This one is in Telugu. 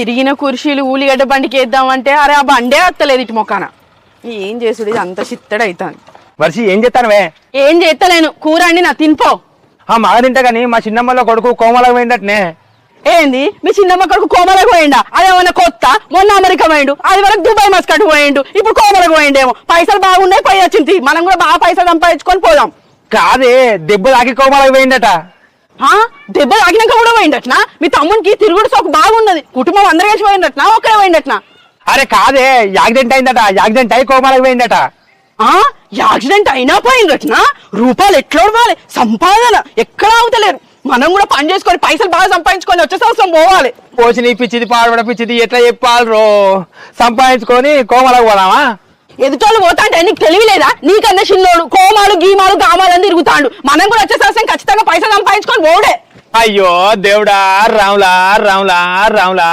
ఇరిగిన కుర్చీలు ఊలిగడ్డ బండికి వేద్దామంటే అరే ఆ బండే వస్తలేదు ఇటు మొక్కన. ఏం చేసుడు ఇది అంత చిత్తడైతాను. వర్షి ఏం చేస్తానవే? ఏం చేస్తలేను, కూర అండి నా తినిపో. మగ తింటా కానీ మా చిన్నమ్మలో కొడుకు కోమలకు పోయిందటనే. ఏంది మీ చిన్నమ్మ కొడుకు కోమలకు పోయిండా? అదేమన్నా కొత్త? మొన్న అమెరికా పోయిండు, అది వరకు దుబాయ్ మస్కట్ పోయిండు, ఇప్పుడు కోమలకు పోయిండేమో. పైసలు బాగున్నాయి, పై వచ్చింది, మనం కూడా బాగా పైసలు సంపాదించుకొని పోదాం. కాదే, దెబ్బ తాకి కోమలకు పోయిందట. దెబ్బ తాకినాక కూడా పోయిండట్నా? మీ తమ్మునికి తిరుగుడు సోకు బాగున్నది, కుటుంబం అందరు కలిసి పోయిండట్నా, ఒక్కడే పోయిండట్నా? అరే కాదే, యాక్సిడెంట్ అయిందట. యాక్సిడెంట్ అయి కోమలకు పోయిందట. యాక్సిడెంట్ అయినా పోయిండట్నా? రూపాయలు ఎట్లా ఇవ్వాలి? సంపాదన ఎక్కడ అవుతలేరు. మనం కూడా పని చేసుకొని పైసలు బాగా సంపాదించుకొని వచ్చే సంవత్సరం పోవాలి. పోసి పిచ్చిది పాడబడ పిచ్చిది ఎట్లా చెప్పాలి రో? సంపాదించుకొని కోమలకు పోదామా? ఎదుటోళ్ళు పోతా అంటే నీకు తెలివి లేదా? నీకన్నా చిన్నోడు కోమాలు గీమాలు గామాలని తిరుగుతాడు. మనం కూడా వచ్చే సంవత్సరం ఖచ్చితంగా పైసలు సంపాదించుకొని పోడే. అయ్యో దేవుడా, రాములా రాములా రాములా.